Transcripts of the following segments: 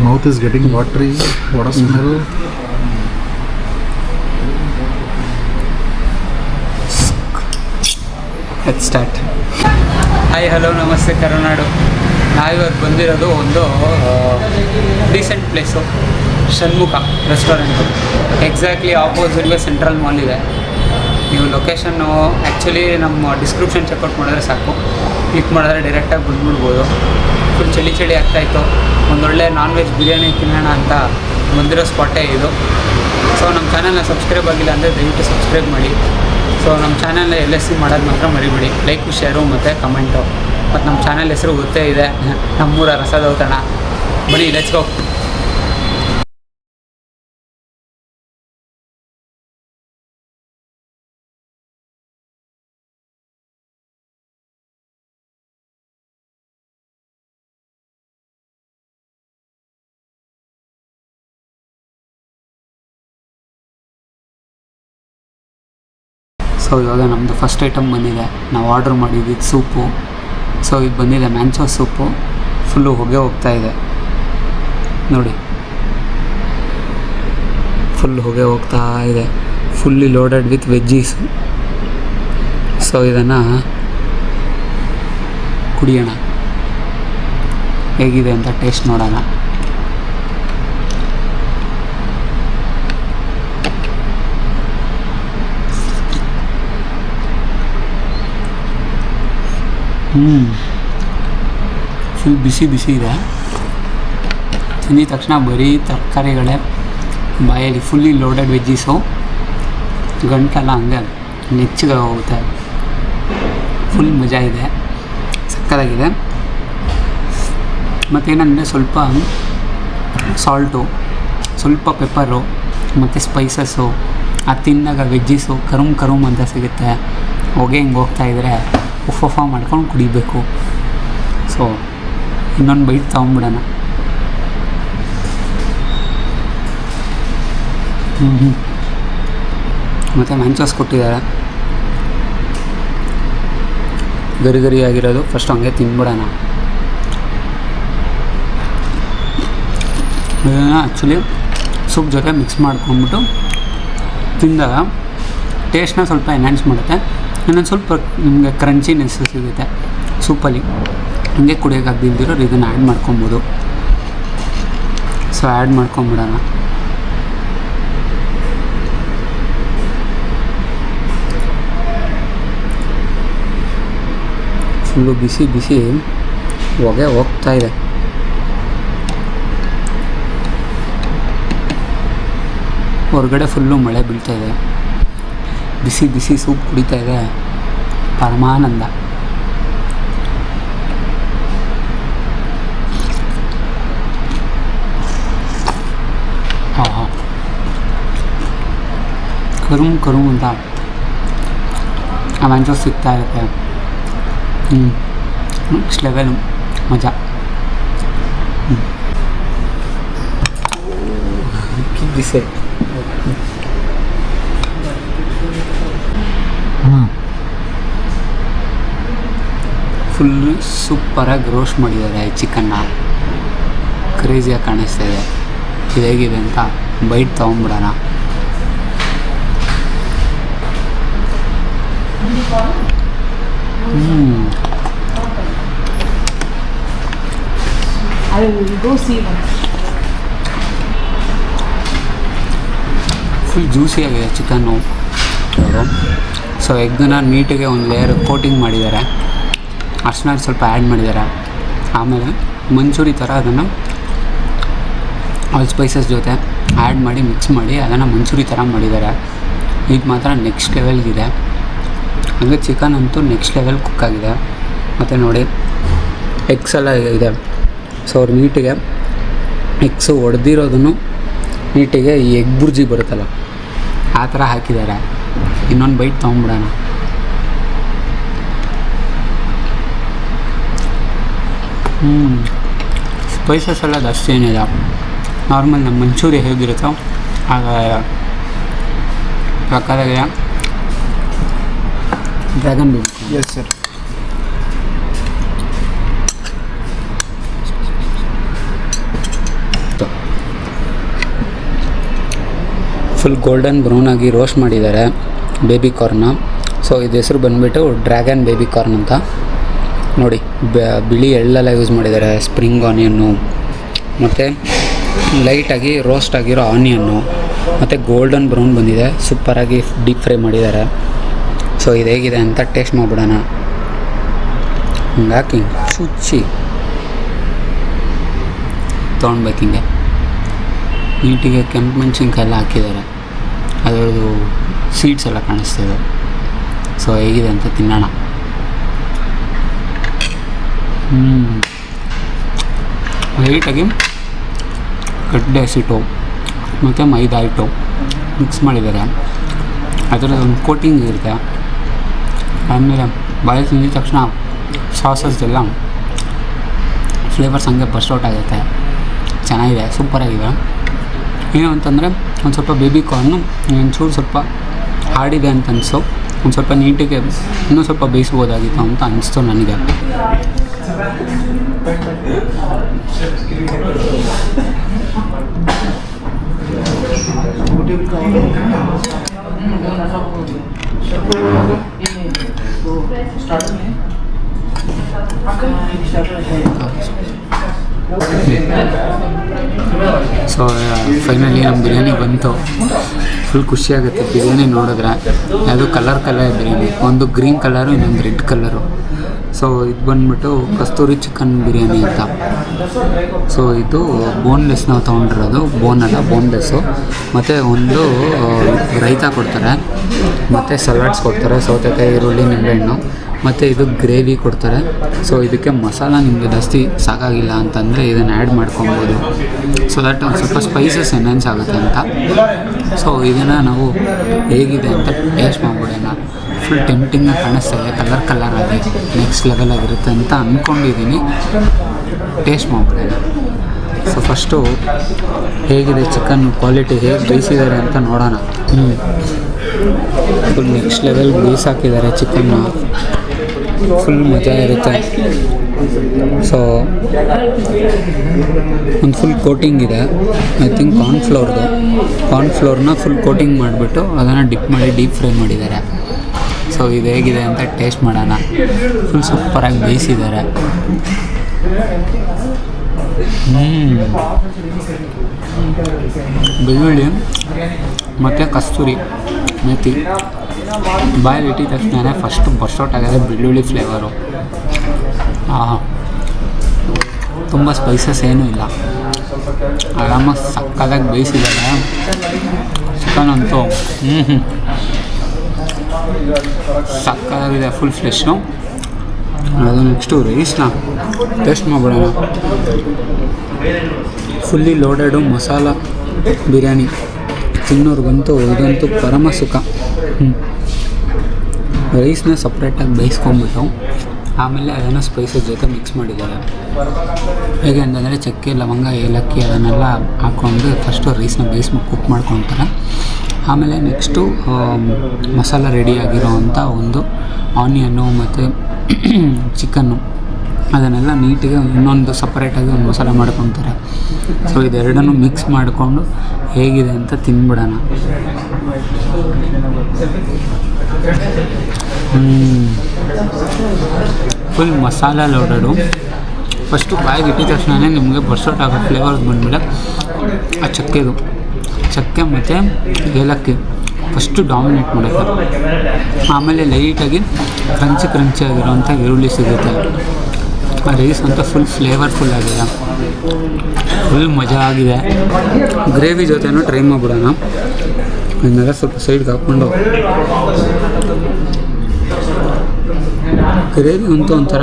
Mouth is getting watery. What a smell. Let's start. Hi hello ನಮಸ್ತೆ ಕರುನಾಡು. ನಾವಿವತ್ತು ಬಂದಿರೋದು ಒಂದು recent place, Shanmukha restaurant. Exactly ಆಪೋಸಿಟ್ಗೆ ಸೆಂಟ್ರಲ್ ಮಾಲ್ ಇದೆ. ನೀವು ಲೊಕೇಶನ್ನು ಆ್ಯಕ್ಚುಲಿ ನಮ್ಮ ಡಿಸ್ಕ್ರಿಪ್ಷನ್ ಚೆಕ್ಔಟ್ ಮಾಡಿದ್ರೆ ಸಾಕು, ಕ್ಲಿಕ್ ಮಾಡಿದ್ರೆ ಡೈರೆಕ್ಟಾಗಿ ಬಂದ್ಬಿಡ್ಬೋದು. ಫುಲ್ ಚಳಿ ಆಗ್ತಾಯಿತ್ತು. ಒಂದೊಳ್ಳೆ ನಾನ್ ವೆಜ್ ಬಿರಿಯಾನಿ ತಿನ್ನೋಣ ಅಂತ ಬಂದಿರೋ ಸ್ಪಾಟೇ ಇದು. ಸೊ ನಮ್ಮ ಚಾನಲ್ನ ಸಬ್ಸ್ಕ್ರೈಬ್ ಆಗಿಲ್ಲ ಅಂದರೆ ದಯವಿಟ್ಟು ಸಬ್ಸ್ಕ್ರೈಬ್ ಮಾಡಿ. ಸೊ ನಮ್ಮ ಚಾನಲ್ನ LSC ಮಾಡೋದು ಮಾತ್ರ ಮರಿಬೇಡಿ. ಲೈಕು, ಶೇರು ಮತ್ತು ಕಮೆಂಟು. ಮತ್ತು ನಮ್ಮ ಚಾನಲ್ ಹೆಸರು ಗೊತ್ತೇ ಇದೆ, ನಮ್ಮೂರ ರಸದೌತಣ. ಬನ್ನಿ, ಲೆಟ್ಸ್ ಗೋ. ಸೊ ಇವಾಗ ನಮ್ಮದು ಫಸ್ಟ್ ಐಟಮ್ ಬಂದಿದೆ. ನಾವು ಆರ್ಡ್ರ್ ಮಾಡಿದ್ದು ಸೂಪು. ಸೊ ಇದು ಬಂದಿದೆ ಮ್ಯಾಂಚೋ ಸೂಪು. ಫುಲ್ಲು ಹೊಗೆ ಹೋಗ್ತಾ ಇದೆ ನೋಡಿ, ಫುಲ್ ಹೊಗೆ ಹೋಗ್ತಾ ಇದೆ. Fully loaded with veggies. So ಇದನ್ನು ಕುಡಿಯೋಣ, ಹೇಗಿದೆ ಅಂತ ಟೇಸ್ಟ್ ನೋಡೋಣ. ಫುಲ್ ಬಿಸಿ ಇದೆ. ತಿಂದಿದ ತಕ್ಷಣ ಬರೀ ತರಕಾರಿಗಳೇ ಬಾಯಲ್ಲಿ. Fully loaded ವೆಜ್ಜೀಸು. ಗಂಟೆಲ್ಲ ಹಂಗೆ ನೆಚ್ಚಿಗೆ ಹೋಗುತ್ತೆ. ಫುಲ್ ಮಜಾ ಇದೆ, ಸಕ್ಕತ್ತಾಗಿದೆ. ಮತ್ತೇನಂದರೆ ಸ್ವಲ್ಪ ಸಾಲ್ಟು, ಸ್ವಲ್ಪ ಪೆಪ್ಪರು ಮತ್ತು ಸ್ಪೈಸಸ್ಸು. ಅದು ತಿಂದಾಗ ವೆಜ್ಜೀಸು ಕರುಮ್ ಅಂತ ಸಿಗುತ್ತೆ. ಹೊಗೆ ಹಿಂಗೆ ಹೋಗ್ತಾಯಿದ್ರೆ ಉಫ್ ಮಾಡ್ಕೊಂಡು ಕುಡಿಬೇಕು. ಸೊ ಇನ್ನೊಂದು ಬೈಟ್ ತೊಗೊಂಬಿಡೋಣ. ಮತ್ತು ಮ್ಯಾಂಚೋಸ್ ಕೊಟ್ಟಿದ್ದಾರೆ, ಗರಿ ಆಗಿರೋದು. ಫಸ್ಟ್ ಹಂಗೆ ತಿಂದ್ಬಿಡೋಣ. ಇದನ್ನು ಆ್ಯಕ್ಚುಲಿ ಸೂಪ್ ಜೊತೆ ಮಿಕ್ಸ್ ಮಾಡ್ಕೊಂಡ್ಬಿಟ್ಟು ತಿಂದಾಗ ಟೇಸ್ಟ್ನ ಸ್ವಲ್ಪ ಎನ್ಹಾನ್ಸ್ ಮಾಡುತ್ತೆ. ಇನ್ನೊಂದು ಸ್ವಲ್ಪ ನಿಮಗೆ ಕ್ರಂಚಿನೆಸ್ ಸಿಗುತ್ತೆ ಸೂಪಲ್ಲಿ. ಹಂಗೆ ಕುಡಿಯೋಕ್ಕಾಗ್ದಿಲ್ದಿರೋರು ಇದನ್ನು ಆ್ಯಡ್ ಮಾಡ್ಕೊಬೋದು. ಸೊ ಆ್ಯಡ್ ಮಾಡ್ಕೊಂಬಿಡೋಣ. ಫುಲ್ಲು ಬಿಸಿ ಹೊಗೆ ಹೋಗ್ತಾ ಇದೆ. ಹೊರಗಡೆ ಫುಲ್ಲು ಮಳೆ ಬೀಳ್ತಾ ಇದೆ. ಬಿಸಿ ಸೂಪ್ ಕುಡಿತಾ ಇದೆ, ಪರಮಾನಂದ. ಕರುಮ್ ಅಂತ ಆ ಮ್ಯಾಂಚೋ ಸಿಗ್ತಾ ಇರುತ್ತೆ. ನೆಕ್ಸ್ಟ್ ಲೆವೆಲ್ ಮಜಾ. ಬಿಸಿ ಫುಲ್ಲು ಸೂಪರಾಗಿ ರೋಸ್ಟ್ ಮಾಡಿದ್ದಾರೆ ಚಿಕನ್ನ. ಕ್ರೇಜಿಯಾಗಿ ಕಾಣಿಸ್ತಾ ಇದೆ. ಇದು ಹೇಗಿದೆ ಅಂತ ಬೈಟ್ ತೊಗೊಂಬಿಡೋಣ. ಫುಲ್ ಜ್ಯೂಸಿಯಾಗಿದೆ ಚಿಕನ್ನು. ಸೊ ಎಗ್ಗನ್ನ ನೀಟಿಗೆ ಒಂದು ಲೇಯರ್ ಕೋಟಿಂಗ್ ಮಾಡಿದ್ದಾರೆ. ಅರ್ಶಿನ ಸ್ವಲ್ಪ ಆ್ಯಡ್ ಮಾಡಿದ್ದಾರೆ. ಆಮೇಲೆ ಮಂಚೂರಿ ಥರ ಅದನ್ನು ಆಲ್ ಸ್ಪೈಸಸ್ ಜೊತೆ ಆ್ಯಡ್ ಮಾಡಿ ಮಿಕ್ಸ್ ಮಾಡಿ ಅದನ್ನು ಮಂಚೂರಿ ಥರ ಮಾಡಿದ್ದಾರೆ. ಇದು ಮಾತ್ರ ನೆಕ್ಸ್ಟ್ ಲೆವೆಲ್ಗಿದೆ. ಹಾಗೆ ಚಿಕನ್ ಅಂತೂ ನೆಕ್ಸ್ಟ್ ಲೆವೆಲ್ ಕುಕ್ ಆಗಿದೆ. ಮತ್ತು ನೋಡಿ ಎಗ್ಸ್ ಎಲ್ಲ ಇದೆ. ಸೊ ಅವ್ರು ನೀಟಿಗೆ ಎಗ್ಸು ಹೊಡೆದಿರೋದನ್ನು ನೀಟಿಗೆ ಈ ಎಗ್ ಬುರ್ಜಿ ಬರುತ್ತಲ್ಲ ಆ ಥರ ಹಾಕಿದ್ದಾರೆ. ಇನ್ನೊಂದು ಬೈಟ್ ತೊಗೊಂಬಿಡೋಣ. ಸ್ಪೈಸಸ್ ಎಲ್ಲ ಜಾಸ್ತಿ ಏನಿಲ್ಲ. ನಾರ್ಮಲ್ ನಮ್ಮ ಮಂಚೂರಿ ಹೇಗಿರುತ್ತೋ ಆಗ ಪ್ರಕಾರಾಗಿದೆ. Dragon bean. Yes sir. Full golden brown ಆಗಿ ರೋಸ್ಟ್ ಮಾಡಿದ್ದಾರೆ ಬೇಬಿ ಕಾರ್ನ. ಸೊ ಇದು ಹೆಸರು ಬಂದುಬಿಟ್ಟು ಡ್ರ್ಯಾಗನ್ ಬೇಬಿ ಕಾರ್ನ್ ಅಂತ. ನೋಡಿ ಬಿಳಿ ಎಳ್ಳೆಲ್ಲ ಯೂಸ್ ಮಾಡಿದ್ದಾರೆ, ಸ್ಪ್ರಿಂಗ್ ಆನಿಯನ್ನು ಮತ್ತು ಲೈಟಾಗಿ ರೋಸ್ಟ್ ಆಗಿರೋ ಆನಿಯನ್ನು ಮತ್ತು ಗೋಲ್ಡನ್ ಬ್ರೌನ್ ಬಂದಿದೆ, ಸೂಪರಾಗಿ ಡೀಪ್ ಫ್ರೈ ಮಾಡಿದ್ದಾರೆ. ಸೊ ಇದು ಹೇಗಿದೆ ಅಂತ ಟೇಸ್ಟ್ ಮಾಡಿಬಿಡೋಣ. ಹಾಕಿ ಚುಚ್ಚಿ ತೊಗೊಳ್ಬೇಕು. ಹಿಂಗೆ ನೀಟಿಗೆ ಕೆಂಪು ಮೆಣಸಿನ್ಕಾಯಿ ಎಲ್ಲ ಹಾಕಿದ್ದಾರೆ, ಅದರದ್ದು ಸೀಡ್ಸ್ ಎಲ್ಲ ಕಾಣಿಸ್ತಿದೆ. ಸೊ ಹೇಗಿದೆ ಅಂತ ತಿನ್ನೋಣ. ಲೈಟಾಗಿ ಗಡ್ಡೆ ಹಸಿಟ್ಟು ಮತ್ತು ಮೈದಾ ಹಿಟ್ಟು ಮಿಕ್ಸ್ ಮಾಡಿದ್ದಾರೆ, ಅದರದ್ದು ಒಂದು ಕೋಟಿಂಗ್ ಇರುತ್ತೆ. ಆಮೇಲೆ ಬಾಯಿ ತಿಂದಿದ ತಕ್ಷಣ ಸಾಸಸ್ದೆಲ್ಲ ಫ್ಲೇವರ್ಸ್ ಹಂಗೆ ಬರ್ಸ್ಟ್ ಔಟ್ ಆಗುತ್ತೆ. ಚೆನ್ನಾಗಿದೆ, ಸೂಪರಾಗಿದೆ. ಏನು ಅಂತಂದರೆ ಒಂದು ಸ್ವಲ್ಪ ಬೇಬಿ ಕಾರ್ನು ಒಂಚೂರು ಸ್ವಲ್ಪ ಹಾಡಿದೆ ಅಂತ ಅನಿಸು, ಒಂದು ಸ್ವಲ್ಪ ನೀಟಿಗೆ ಇನ್ನೂ ಸ್ವಲ್ಪ ಬೇಯಿಸ್ಬೋದಾಗಿತ್ತು ಅಂತ ಅನಿಸ್ತು ನನಗೆ. ಸೊ ಫೈನಲಿ ನಮ್ಮ ಬಿರಿಯಾನಿ ಬಂತು. ಫುಲ್ ಖುಷಿಯಾಗುತ್ತೆ ಬಿರಿಯಾನಿ ನೋಡಿದ್ರೆ. ಅದು ಕಲರ್ ಬಿರಿಯಾನಿ, ಒಂದು ಗ್ರೀನ್ ಕಲರು ಇನ್ನೊಂದು ರೆಡ್ ಕಲರು. ಸೊ ಇದು ಬಂದುಬಿಟ್ಟು ಕಸ್ತೂರಿ ಚಿಕನ್ ಬಿರಿಯಾನಿ ಅಂತ. ಸೊ ಇದು ಬೋನ್ಲೆಸ್ ನಾವು ತೊಗೊಂಡಿರೋದು, ಬೋನ್ಲೆಸ್ಸು. ಮತ್ತು ಒಂದು ರೈತಾ ಕೊಡ್ತಾರೆ, ಮತ್ತು ಸಲಾಡ್ಸ್ ಕೊಡ್ತಾರೆ, ಸೌತೆಕಾಯಿ, ಈರುಳ್ಳಿ, ನಿಂಬೆಹಣ್ಣು, ಮತ್ತು ಇದು ಗ್ರೇವಿ ಕೊಡ್ತಾರೆ. ಸೊ ಇದಕ್ಕೆ ಮಸಾಲ ನಿಮಗೆ ಜಾಸ್ತಿ ಸಾಕಾಗಿಲ್ಲ ಅಂತಂದರೆ ಇದನ್ನು ಆ್ಯಡ್ ಮಾಡ್ಕೊಬೋದು, ಸೊ ದಟ್ ಒಂದು ಸ್ವಲ್ಪ ಸ್ಪೈಸಸ್ ಎನ್ಹಾನ್ಸ್ ಆಗುತ್ತೆ ಅಂತ. ಸೊ ಇದನ್ನು ನಾವು ಹೇಗಿದೆ ಅಂತ ಟೇಸ್ಟ್ ಮಾಡ್ಬಿಡೋಣ. ಫುಲ್ ಟೆಂಪ್ಟಿಂಗಾಗಿ ಕಾಣಿಸ್ತಾಯಿದೆ, ಕಲರ್ ಆಗಿ ನೆಕ್ಸ್ಟ್ ಲೆವೆಲ್ ಆಗಿರುತ್ತೆ ಅಂತ ಅಂದ್ಕೊಂಡಿದ್ದೀನಿ. ಟೇಸ್ಟ್ ಮಾಡ್ಬಿಡೋಣ. ಸೊ ಫಸ್ಟು ಹೇಗಿದೆ ಚಿಕನ್ ಕ್ವಾಲಿಟಿ, ಹೇಗೆ ಬೇಯಿಸಿದ್ದಾರೆ ಅಂತ ನೋಡೋಣ. ಫುಲ್ ನೆಕ್ಸ್ಟ್ ಲೆವೆಲ್ ಬೇಯಿಸಾಕಿದ್ದಾರೆ ಚಿಕನ್ನು, ಫುಲ್ ಮಜಾ ಇರುತ್ತೆ. ಸೊ ಒಂದು ಫುಲ್ ಕೋಟಿಂಗ್ ಇದೆ, ಐ ಥಿಂಕ್ ಕಾರ್ನ್ಫ್ಲೋರ್ನ ಫುಲ್ ಕೋಟಿಂಗ್ ಮಾಡಿಬಿಟ್ಟು ಅದನ್ನು ಡಿಪ್ ಮಾಡಿ ಡೀಪ್ ಫ್ರೈ ಮಾಡಿದ್ದಾರೆ. ಸೊ ಇದು ಹೇಗಿದೆ ಅಂತ ಟೇಸ್ಟ್ ಮಾಡೋಣ. ಫುಲ್ ಸೂಪರಾಗಿ ಬೇಯಿಸಿದ್ದಾರೆ. ಬೆಳ್ಳುಳ್ಳಿ ಮತ್ತು ಕಸ್ತೂರಿ ಮೇಥಿ ಬಾಯಲ್ಲಿ ಇಟ್ಟಿದ ತಕ್ಷಣ ಫಸ್ಟು ಬರ್ಸ್ಟ್ ಔಟ್ ಆಗೋದೇ ಬೆಳ್ಳುಳ್ಳಿ ಫ್ಲೇವರು. ತುಂಬ ಸ್ಪೈಸಸ್ ಏನೂ ಇಲ್ಲ, ಆರಾಮಾಗಿ ಸಕ್ಕತ್ತಾಗಿ ಬೇಯಿಸಿದ್ದಾರೆ ಚಿಕನ್ ಅಂತೂ. ಸಕ್ಕತ್ತಾಗಿದೆ, ಫುಲ್ ಫ್ರೆಶ್ಶು. ಅದು ನೆಕ್ಸ್ಟು ರೈಸ್ನ ಟೇಸ್ಟ್ ಮಾಡಿಬಿಡೋಣ. ಫುಲ್ಲಿ ಲೋಡೆಡು ಮಸಾಲ ಬಿರಿಯಾನಿ ತಿನ್ನೋರ್ಗಂತೂ ಇದಂತೂ ಪರಮ ಸುಖ. ರೈಸ್ನ ಸಪ್ರೇಟಾಗಿ ಬೇಯಿಸ್ಕೊಂಬಿಟ್ಟು ಆಮೇಲೆ ಅದನ್ನು ಸ್ಪೈಸಸ್ ಜೊತೆ ಮಿಕ್ಸ್ ಮಾಡಿದ್ದಾರೆ. ಹೇಗೆ ಅಂತಂದರೆ ಚಕ್ಕೆ, ಲವಂಗ, ಏಲಕ್ಕಿ ಅದನ್ನೆಲ್ಲ ಹಾಕ್ಕೊಂಡು ಫಸ್ಟು ರೈಸ್ನ ಕುಕ್ ಮಾಡ್ಕೊತಾರೆ. ಆಮೇಲೆ ನೆಕ್ಸ್ಟು ಮಸಾಲ ರೆಡಿಯಾಗಿರೋ ಅಂಥ ಒಂದು ಆನಿಯನ್ನು ಮತ್ತು ಚಿಕನ್ನು ಅದನ್ನೆಲ್ಲ ನೀಟಿಗೆ ಇನ್ನೊಂದು ಸಪ್ರೇಟಾಗಿ ಒಂದು ಮಸಾಲ ಮಾಡ್ಕೊತಾರೆ. ಸೊ ಇದೆರಡನ್ನೂ ಮಿಕ್ಸ್ ಮಾಡಿಕೊಂಡು ಹೇಗಿದೆ ಅಂತ ತಿನ್ಬಿಡೋಣ. Full masala loaded. ಫಸ್ಟು ಬಾಯಿಗೆ ಇಟ್ಟಿದ ತಕ್ಷಣ ನಿಮಗೆ ಬರ್ಸ್ಟ್ ಔಟ್ ಆಗೋ ಫ್ಲೇವರ್ಸ್ ಬಂದಮೇಲೆ ಆ ಚಕ್ಕೆ ಮತ್ತು ಏಲಕ್ಕಿ ಫಸ್ಟು ಡಾಮಿನೇಟ್ ಮಾಡುತ್ತೆ. ಆಮೇಲೆ ಲೈಟಾಗಿ ಕ್ರಂಚಿ ಆಗಿರೋವಂಥ ಈರುಳ್ಳಿ ಸಿಗುತ್ತೆ. ಆ ರೈಸ್ ಅಂತ ಫುಲ್ ಫ್ಲೇವರ್ಫುಲ್ ಆಗಿದೆ, ಫುಲ್ ಮಜಾ ಆಗಿದೆ. ಗ್ರೇವಿ ಜೊತೆನೂ ಟ್ರೈ ಮಾಡಿಬಿಡೋಣ. ಇದನ್ನೆಲ್ಲ ಸ್ವಲ್ಪ ಸೈಡ್ಗೆ ಹಾಕ್ಕೊಂಡು ಗ್ರೇವಿ ಅಂತೂ ಒಂಥರ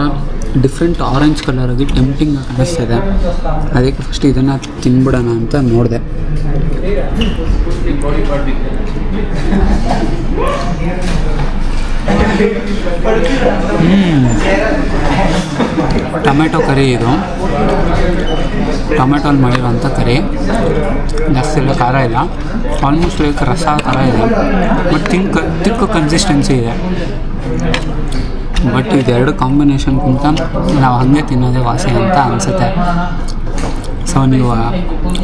ಡಿಫ್ರೆಂಟ್ ಆರೆಂಜ್ ಕಲರಾಗಿ ಟೆಂಪ್ಟಿಂಗ್ ಕಾಣಿಸ್ತಿದೆ. ಅದಕ್ಕೆ ಫಸ್ಟ್ ಇದನ್ನು ತಿನ್ಬಿಡೋಣ ಅಂತ ನೋಡಿದೆ. ಟೊಮೆಟೊ ಕರಿ ಇದು, ಟೊಮೆಟೊಲ್ಲಿ ಮಾಡಿರೋಂಥ ಕರಿ. ಜಾಸ್ತಿ ಇಲ್ಲ, ಖಾರ ಇಲ್ಲ, ಆಲ್ಮೋಸ್ಟ್ ಲೈಕ್ ರಸ ಥರ ಇದೆ, ಬಟ್ ತಿಕ್ಕ ಕನ್ಸಿಸ್ಟೆನ್ಸಿ ಇದೆ. ಬಟ್ ಇದೆರಡು ಕಾಂಬಿನೇಷನ್ಗಿಂತ ನಾವು ಹಾಗೆ ತಿನ್ನೋದೇ ವಾಸಿ ಅಂತ ಅನಿಸುತ್ತೆ. ಸೊ ನೀವು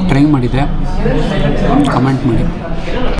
ಟ್ರೈ ಮಾಡಿದರೆ ಕಮೆಂಟ್ ಮಾಡಿ.